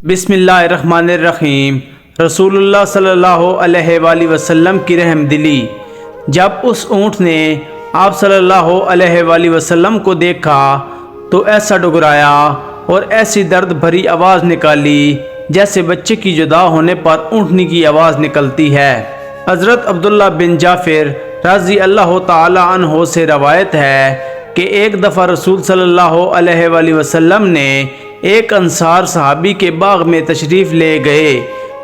بسم اللہ الرحمن الرحیم۔ رسول اللہ صلی اللہ علیہ وآلہ وسلم کی رحم دلی۔ جب اس اونٹ نے آپ صلی اللہ علیہ وآلہ وسلم کو دیکھا تو ایسا ڈگرایا اور ایسی درد بھری آواز نکالی جیسے بچے کی جدا ہونے پر اونٹنی کی آواز نکلتی ہے۔ حضرت عبداللہ بن جعفر رضی اللہ تعالی عنہ سے روایت ہے کہ ایک دفعہ رسول صلی اللہ علیہ وآلہ وسلم نے ایک انصار صحابی کے باغ میں تشریف لے گئے۔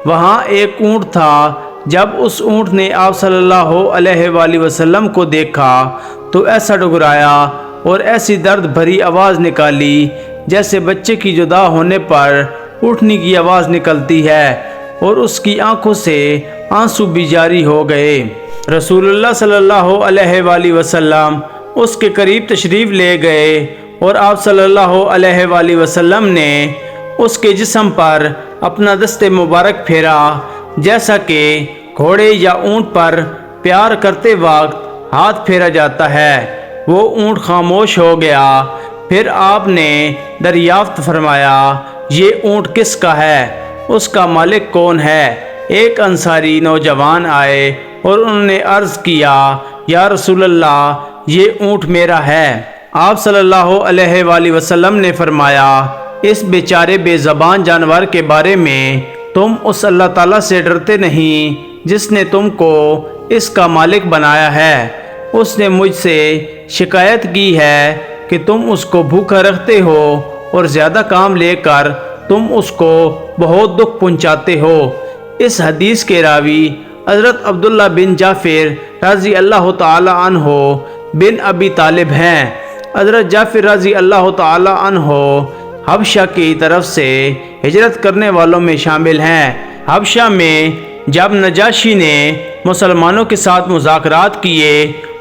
وہاں ایک اونٹ تھا۔ جب اس اونٹ نے آپ صلی اللہ علیہ وآلہ وسلم کو دیکھا تو ایسا ڈگرایا اور ایسی درد بھری آواز نکالی جیسے بچے کی جدا ہونے پر اٹھنے کی آواز نکلتی ہے، اور اس کی آنکھوں سے آنسو بھی جاری ہو گئے۔ رسول اللہ صلی اللہ علیہ وآلہ وسلم اس کے قریب تشریف لے گئے اور آپ صلی اللہ علیہ وآلہ وسلم نے اس کے جسم پر اپنا دست مبارک پھیرا، جیسا کہ گھوڑے یا اونٹ پر پیار کرتے وقت ہاتھ پھیرا جاتا ہے۔ وہ اونٹ خاموش ہو گیا۔ پھر آپ نے دریافت فرمایا، یہ اونٹ کس کا ہے؟ اس کا مالک کون ہے؟ ایک انصاری نوجوان آئے اور انہوں نے عرض کیا، یا رسول اللہ، یہ اونٹ میرا ہے۔ آپ صلی اللہ علیہ وآلہ وسلم نے فرمایا، اس بیچارے بے زبان جانور کے بارے میں تم اس اللہ تعالیٰ سے ڈرتے نہیں جس نے تم کو اس کا مالک بنایا ہے؟ اس نے مجھ سے شکایت کی ہے کہ تم اس کو بھوکا رکھتے ہو اور زیادہ کام لے کر تم اس کو بہت دکھ پہنچاتے ہو۔ اس حدیث کے راوی حضرت عبداللہ بن جعفر رضی اللہ تعالی عنہ بن ابی طالب ہیں۔ حضرت جعفر رضی اللہ تعالی عنہ حبشہ کی طرف سے ہجرت کرنے والوں میں شامل ہیں۔ حبشہ میں جب نجاشی نے مسلمانوں کے ساتھ مذاکرات کیے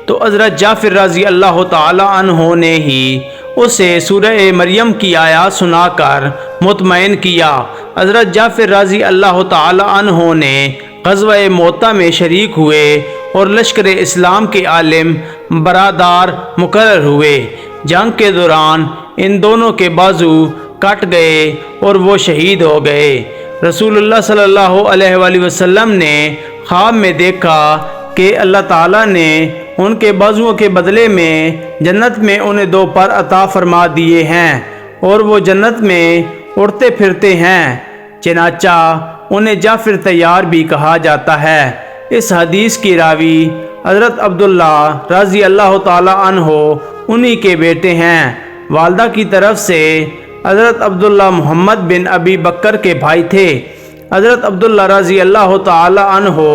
تو حضرت جعفر رضی اللہ تعالی عنہ نے ہی اسے سورہ مریم کی آیات سنا کر مطمئن کیا۔ حضرت جعفر رضی اللہ تعالی عنہ نے غزوہ موطا میں شریک ہوئے اور لشکر اسلام کے عالم برادار مقرر ہوئے۔ جنگ کے دوران ان دونوں کے بازو کٹ گئے اور وہ شہید ہو گئے۔ رسول اللہ صلی اللہ علیہ وآلہ وسلم نے خواب میں دیکھا کہ اللہ تعالیٰ نے ان کے بازوؤں کے بدلے میں جنت میں انہیں 2 پر عطا فرما دیے ہیں اور وہ جنت میں اڑتے پھرتے ہیں، چنانچہ انہیں جعفر طیار بھی کہا جاتا ہے۔ اس حدیث کی راوی حضرت عبداللہ رضی اللہ تعالی عنہ انہی کے بیٹے ہیں۔ والدہ کی طرف سے حضرت عبداللہ محمد بن ابی بکر کے بھائی تھے۔ حضرت عبداللہ رضی اللہ تعالی عنہ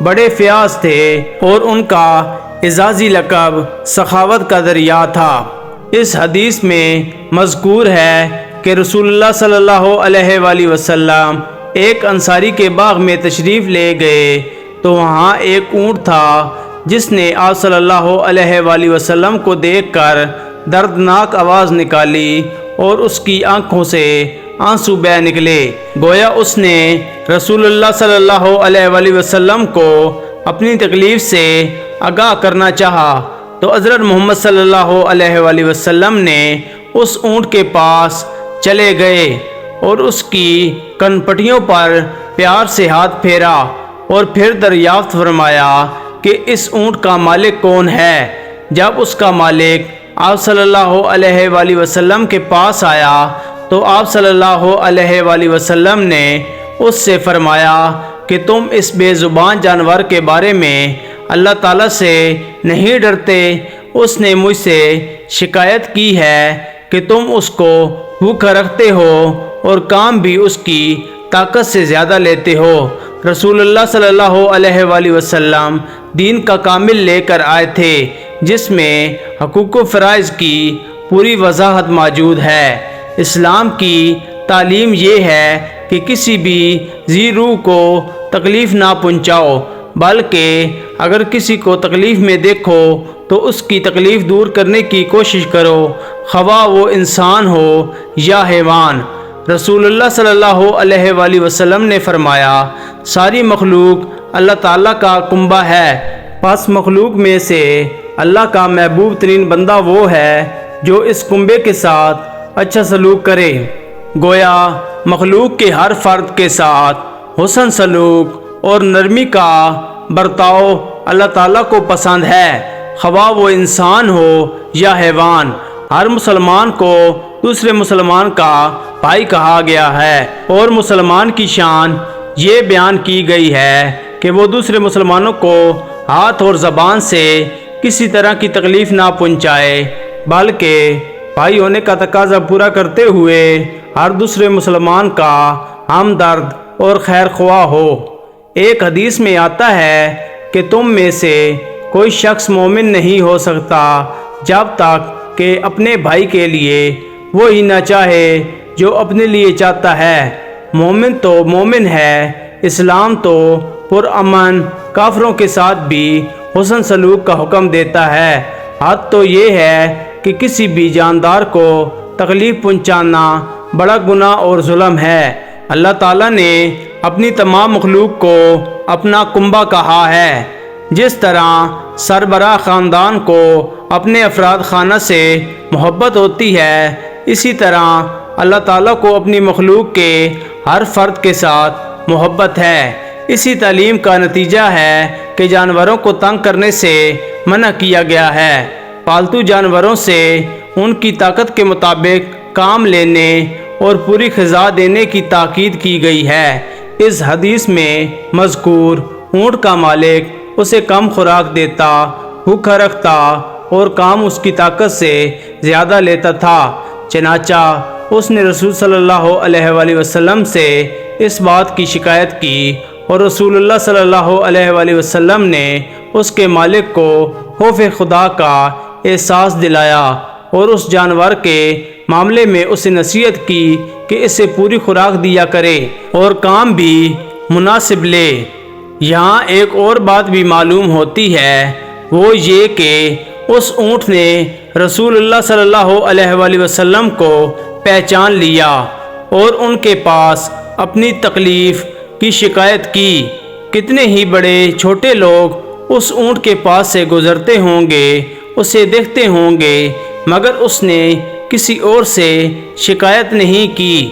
بڑے فیاض تھے اور ان کا اعزازی لقب سخاوت کا دریا تھا۔ اس حدیث میں مذکور ہے کہ رسول اللہ صلی اللہ علیہ وآلہ وسلم ایک انصاری کے باغ میں تشریف لے گئے تو وہاں ایک اونٹ تھا جس نے آپ صلی اللہ علیہ وآلہ وسلم کو دیکھ کر دردناک آواز نکالی اور اس کی آنکھوں سے آنسو بہہ نکلے۔ گویا اس نے رسول اللہ صلی اللہ علیہ وآلہ وسلم کو اپنی تکلیف سے آگاہ کرنا چاہا تو حضرت محمد صلی اللہ علیہ وآلہ وسلم نے اس اونٹ کے پاس چلے گئے اور اس کی کنپٹیوں پر پیار سے ہاتھ پھیرا اور پھر دریافت فرمایا کہ اس اونٹ کا مالک کون ہے۔ جب اس کا مالک آپ صلی اللہ علیہ وآلہ وسلم کے پاس آیا تو آپ صلی اللہ علیہ وآلہ وسلم نے اس سے فرمایا کہ تم اس بے زبان جانور کے بارے میں اللہ تعالیٰ سے نہیں ڈرتے؟ اس نے مجھ سے شکایت کی ہے کہ تم اس کو بھوکا رکھتے ہو اور کام بھی اس کی طاقت سے زیادہ لیتے ہو۔ رسول اللہ صلی اللہ علیہ وآلہ وسلم دین کا کامل لے کر آئے تھے جس میں حقوق و فرائض کی پوری وضاحت موجود ہے۔ اسلام کی تعلیم یہ ہے کہ کسی بھی ذی روح کو تکلیف نہ پہنچاؤ، بلکہ اگر کسی کو تکلیف میں دیکھو تو اس کی تکلیف دور کرنے کی کوشش کرو، خواہ وہ انسان ہو یا حیوان۔ رسول اللہ صلی اللہ علیہ وآلہ وسلم نے فرمایا، ساری مخلوق اللہ تعالیٰ کا کنبہ ہے، پس مخلوق میں سے اللہ کا محبوب ترین بندہ وہ ہے جو اس کنبے کے ساتھ اچھا سلوک کرے۔ گویا مخلوق کے ہر فرد کے ساتھ حسن سلوک اور نرمی کا برتاؤ اللہ تعالیٰ کو پسند ہے، خواہ وہ انسان ہو یا حیوان۔ ہر مسلمان کو دوسرے مسلمان کا بھائی کہا گیا ہے، اور مسلمان کی شان یہ بیان کی گئی ہے کہ وہ دوسرے مسلمانوں کو ہاتھ اور زبان سے کسی طرح کی تکلیف نہ پہنچائے، بلکہ بھائی ہونے کا تقاضا پورا کرتے ہوئے ہر دوسرے مسلمان کا ہمدرد اور خیر خواہ ہو۔ ایک حدیث میں آتا ہے کہ تم میں سے کوئی شخص مومن نہیں ہو سکتا جب تک کہ اپنے بھائی کے لیے وہی نہ چاہے جو اپنے لیے چاہتا ہے۔ مومن تو مومن ہے، اسلام تو پرامن کافروں کے ساتھ بھی حسن سلوک کا حکم دیتا ہے۔ حد تو یہ ہے کہ کسی بھی جاندار کو تکلیف پہنچانا بڑا گناہ اور ظلم ہے۔ اللہ تعالیٰ نے اپنی تمام مخلوق کو اپنا کنبہ کہا ہے۔ جس طرح سربراہ خاندان کو اپنے افراد خانہ سے محبت ہوتی ہے، اسی طرح اللہ تعالیٰ کو اپنی مخلوق کے ہر فرد کے ساتھ محبت ہے۔ اسی تعلیم کا نتیجہ ہے کہ جانوروں کو تنگ کرنے سے منع کیا گیا ہے۔ پالتو جانوروں سے ان کی طاقت کے مطابق کام لینے اور پوری غذا دینے کی تاکید کی گئی ہے۔ اس حدیث میں مذکور اونٹ کا مالک اسے کم خوراک دیتا، بھوکا رکھتا اور کام اس کی طاقت سے زیادہ لیتا تھا، چنانچہ اس نے رسول صلی اللہ علیہ وآلہ وسلم سے اس بات کی شکایت کی، اور رسول اللہ صلی اللہ علیہ وآلہ وسلم نے اس کے مالک کو خوف خدا کا احساس دلایا اور اس جانور کے معاملے میں اسے نصیحت کی کہ اسے پوری خوراک دیا کرے اور کام بھی مناسب لے۔ یہاں ایک اور بات بھی معلوم ہوتی ہے، وہ یہ کہ اس اونٹ نے رسول اللہ صلی اللہ علیہ وآلہ وسلم کو پہچان لیا اور ان کے پاس اپنی تکلیف کی شکایت کی۔ کتنے ہی بڑے چھوٹے لوگ اس اونٹ کے پاس سے گزرتے ہوں گے، اسے دیکھتے ہوں گے، مگر اس نے کسی اور سے شکایت نہیں کی،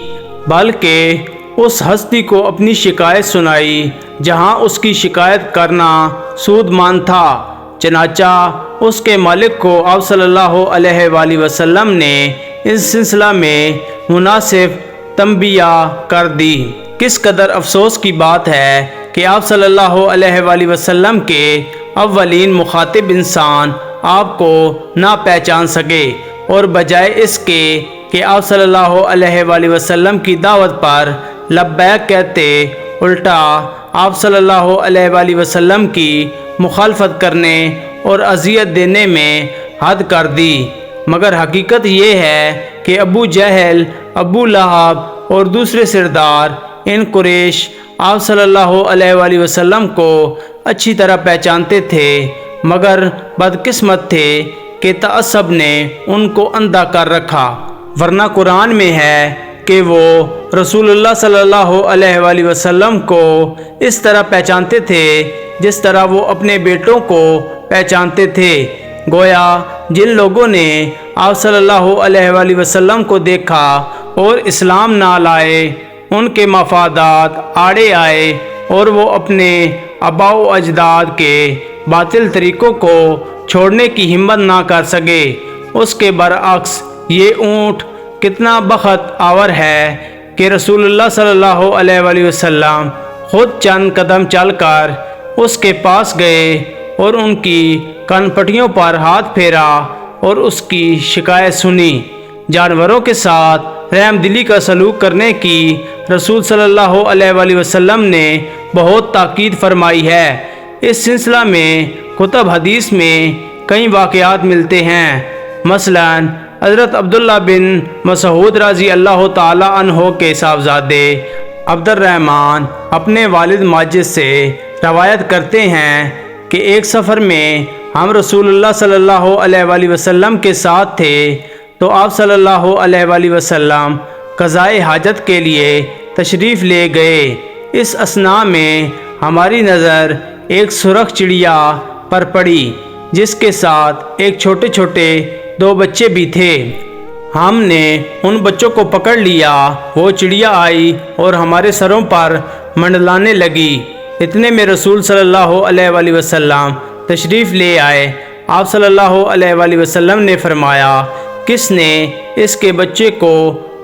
بلکہ اس ہستی کو اپنی شکایت سنائی جہاں اس کی شکایت کرنا سود مان تھا۔ چنانچہ اس کے مالک کو آپ صلی اللہ علیہ وآلہ وسلم نے اس سلسلہ میں مناسب تنبیہ کر دی۔ کس قدر افسوس کی بات ہے کہ آپ صلی اللہ علیہ وآلہ وسلم کے اولین مخاطب انسان آپ کو نہ پہچان سکے، اور بجائے اس کے کہ آپ صلی اللہ علیہ وآلہ وسلم کی دعوت پر لبیک کہتے، الٹا آپ صلی اللہ علیہ وآلہ وسلم کی مخالفت کرنے اور اذیت دینے میں حد کر دی۔ مگر حقیقت یہ ہے کہ ابو جہل، ابو لہب اور دوسرے سردار ان قریش آپ صلی اللہ علیہ وآلہ وسلم کو اچھی طرح پہچانتے تھے، مگر بدقسمت تھے کہ تعصب نے ان کو اندھا کر رکھا، ورنہ قرآن میں ہے کہ وہ رسول اللہ صلی اللہ علیہ وآلہ وسلم کو اس طرح پہچانتے تھے جس طرح وہ اپنے بیٹوں کو پہچانتے تھے۔ گویا جن لوگوں نے آپ صلی اللہ علیہ وآلہ وسلم کو دیکھا اور اسلام نہ لائے، ان کے مفادات آڑے آئے اور وہ اپنے آباء و اجداد کے باطل طریقوں کو چھوڑنے کی ہمت نہ کر سکے۔ اس کے برعکس یہ اونٹ کتنا بخت آور ہے کہ رسول اللہ صلی اللہ علیہ وآلہ وسلم خود چند قدم چل کر اس کے پاس گئے اور ان کی کن پٹیوں پر ہاتھ پھیرا اور اس کی شکایت سنی۔ جانوروں کے ساتھ رحم دلی کا سلوک کرنے کی رسول صلی اللہ علیہ وآلہ وسلم نے بہت تاکید فرمائی ہے۔ اس سلسلہ میں کتب حدیث میں کئی واقعات ملتے ہیں۔ مثلاً حضرت عبداللہ بن مسعود رضی اللہ تعالی عنہ کے صاحبزادے عبد الرحمن اپنے والد ماجد سے روایت کرتے ہیں کہ ایک سفر میں ہم رسول اللہ صلی اللہ علیہ وآلہ وسلم کے ساتھ تھے، تو آپ صلی اللہ علیہ وآلہ وسلم قضائے حاجت کے لیے تشریف لے گئے۔ اس اثناء میں ہماری نظر ایک سرخ چڑیا پر پڑی جس کے ساتھ ایک چھوٹے چھوٹے 2 بچے بھی تھے۔ ہم نے ان بچوں کو پکڑ لیا، وہ چڑیا آئی اور ہمارے سروں پر منڈلانے لگی۔ اتنے میں رسول صلی اللہ علیہ وآلہ وسلم تشریف لے آئے۔ آپ صلی اللہ علیہ وآلہ وسلم نے فرمایا، کس نے اس کے بچے کو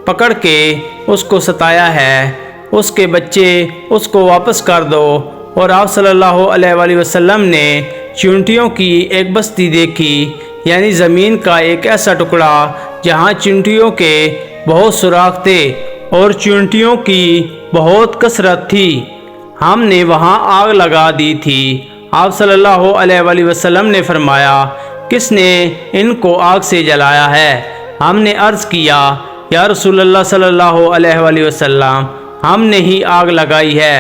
پکڑ کے اس کو ستایا ہے، اس کے بچے اس کو واپس کر دو۔ اور آپ صلی اللہ علیہ وآلہ وسلم نے چیونٹیوں کی ایک بستی دیکھی، یعنی زمین کا ایک ایسا ٹکڑا جہاں چیونٹیوں کے بہت سوراخ تھے اور چیونٹیوں کی بہت کثرت تھی۔ ہم نے وہاں آگ لگا دی تھی۔ آپ صلی اللہ علیہ وآلہ وسلم نے فرمایا، کس نے ان کو آگ سے جلایا ہے؟ ہم نے عرض کیا، یا رسول اللہ صلی اللہ علیہ وآلہ وسلم، ہم نے ہی آگ لگائی ہے۔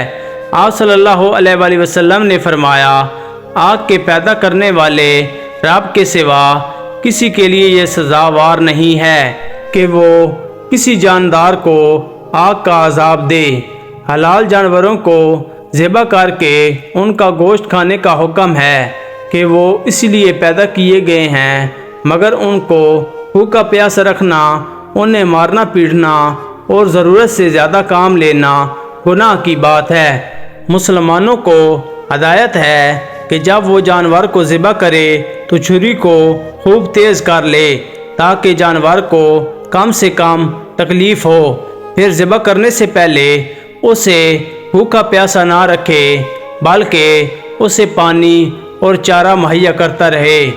آپ صلی اللہ علیہ وآلہ وسلم نے فرمایا، آگ کے پیدا کرنے والے رب کے سوا کسی کے لیے یہ سزاوار نہیں ہے کہ وہ کسی جاندار کو آگ کا عذاب دے۔ حلال جانوروں کو ذبح کر کے ان کا گوشت کھانے کا حکم ہے کہ وہ اس لیے پیدا کیے گئے ہیں، مگر ان کو بھوکا پیاسا رکھنا، انہیں مارنا پیٹنا اور ضرورت سے زیادہ کام لینا گناہ کی بات ہے۔ مسلمانوں کو ہدایت ہے کہ جب وہ جانور کو ذبح کرے تو چھری کو خوب تیز کر لے تاکہ جانور کو کم سے کم تکلیف ہو۔ پھر ذبح کرنے سے پہلے اسے بھوکا پیاسا نہ رکھے، بلکہ اسے پانی اور چارہ مہیا کرتا رہے۔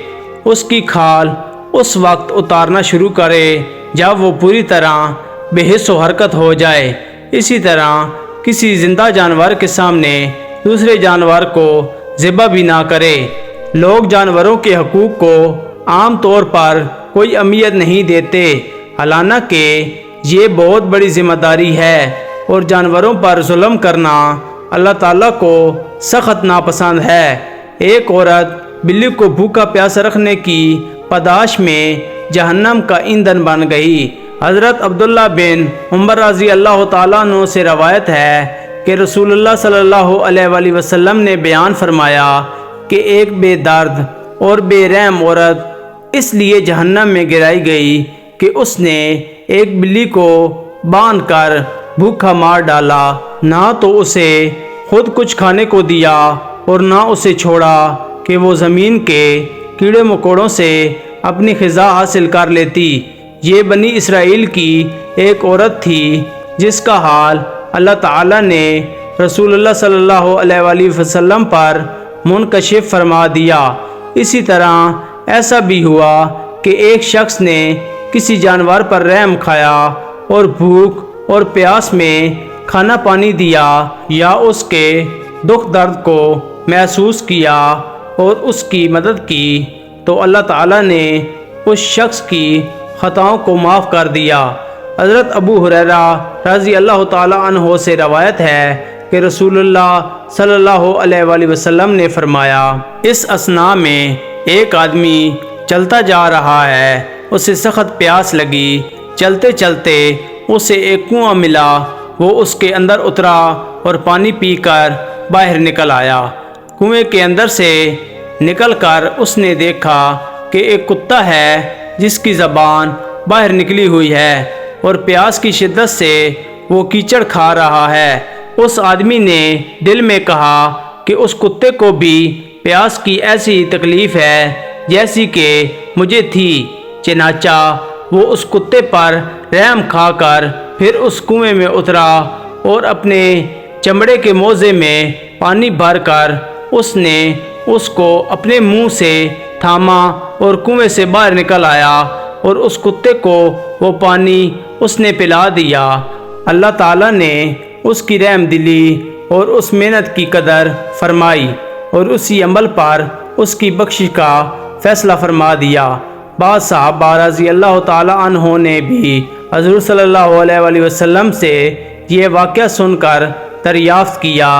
اس کی کھال اس وقت اتارنا شروع کرے جب وہ پوری طرح بے حس و حرکت ہو جائے۔ اسی طرح کسی زندہ جانور کے سامنے دوسرے جانور کو ذبح بھی نہ کرے۔ لوگ جانوروں کے حقوق کو عام طور پر کوئی اہمیت نہیں دیتے، حالانکہ یہ بہت بڑی ذمہ داری ہے اور جانوروں پر ظلم کرنا اللہ تعالیٰ کو سخت ناپسند ہے۔ ایک عورت بلی کو بھوکا پیاسا رکھنے کی پاداش میں جہنم کا ایندھن بن گئی۔ حضرت عبداللہ بن عمر رضی اللہ تعالیٰ عنہ سے روایت ہے کہ رسول اللہ صلی اللہ علیہ وآلہ وسلم نے بیان فرمایا کہ ایک بے درد اور بے رحم عورت اس لیے جہنم میں گرائی گئی کہ اس نے ایک بلی کو باندھ کر بھوکا مار ڈالا، نہ تو اسے خود کچھ کھانے کو دیا اور نہ اسے چھوڑا کہ وہ زمین کے کیڑے مکوڑوں سے اپنی غذا حاصل کر لیتی۔ یہ بنی اسرائیل کی ایک عورت تھی جس کا حال اللہ تعالیٰ نے رسول اللہ صلی اللہ علیہ وآلہ وسلم پر منکشف فرما دیا۔ اسی طرح ایسا بھی ہوا کہ ایک شخص نے کسی جانور پر رحم کھایا اور بھوک اور پیاس میں کھانا پانی دیا یا اس کے دکھ درد کو محسوس کیا اور اس کی مدد کی تو اللہ تعالیٰ نے اس شخص کی خطاؤں کو معاف کر دیا۔ حضرت ابو ہریرہ رضی اللہ تعالیٰ عنہ سے روایت ہے کہ رسول اللہ صلی اللہ علیہ وآلہ وسلم نے فرمایا، اس اثناء میں ایک آدمی چلتا جا رہا ہے، اسے سخت پیاس لگی، چلتے چلتے اسے ایک کنواں ملا، وہ اس کے اندر اترا اور پانی پی کر باہر نکل آیا۔ کنویں کے اندر سے نکل کر اس نے دیکھا کہ ایک کتا ہے جس کی زبان باہر نکلی ہوئی ہے اور پیاس کی شدت سے وہ کیچڑ کھا رہا ہے۔ اس آدمی نے دل میں کہا کہ اس کتے کو بھی پیاس کی ایسی تکلیف ہے جیسی کہ مجھے تھی، چنانچہ وہ اس کتے پر رحم کھا کر پھر اس کنویں میں اترا اور اپنے چمڑے کے موزے میں پانی بھر کر اس نے اس کو اپنے منہ سے تھاما اور کنویں سے باہر نکل آیا اور اس کتے کو وہ پانی اس نے پلا دیا۔ اللہ تعالیٰ نے اس کی رحم دلی اور اس محنت کی قدر فرمائی اور اسی عمل پر اس کی بخشش کا فیصلہ فرما دیا۔ بعض صحابہ رضی اللہ تعالیٰ عنہ نے بھی حضور صلی اللہ علیہ وآلہ وسلم سے یہ واقعہ سن کر دریافت کیا،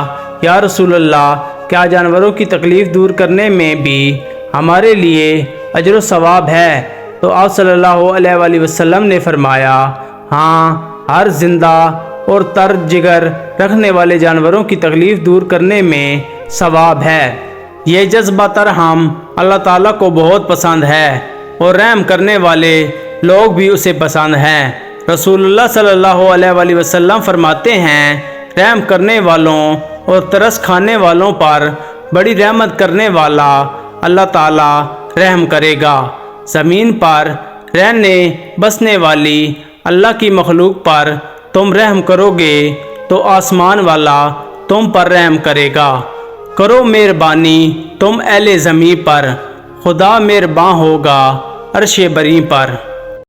یا رسول اللہ، کیا جانوروں کی تکلیف دور کرنے میں بھی ہمارے لیے اجر و ثواب ہے؟ تو آپ صلی اللہ علیہ وآلہ وسلم نے فرمایا، ہاں، ہر زندہ اور تر جگر رکھنے والے جانوروں کی تکلیف دور کرنے میں ثواب ہے۔ یہ جذبہ ترحم اللہ تعالیٰ کو بہت پسند ہے اور رحم کرنے والے لوگ بھی اسے پسند ہیں۔ رسول اللہ صلی اللہ علیہ وآلہ وسلم فرماتے ہیں، رحم کرنے والوں اور ترس کھانے والوں پر بڑی رحمت کرنے والا اللہ تعالیٰ رحم کرے گا۔ زمین پر رہنے بسنے والی اللہ کی مخلوق پر تم رحم کرو گے تو آسمان والا تم پر رحم کرے گا۔ کرو مہربانی تم اہل زمین پر، خدا مہرباں ہوگا عرش بری پر۔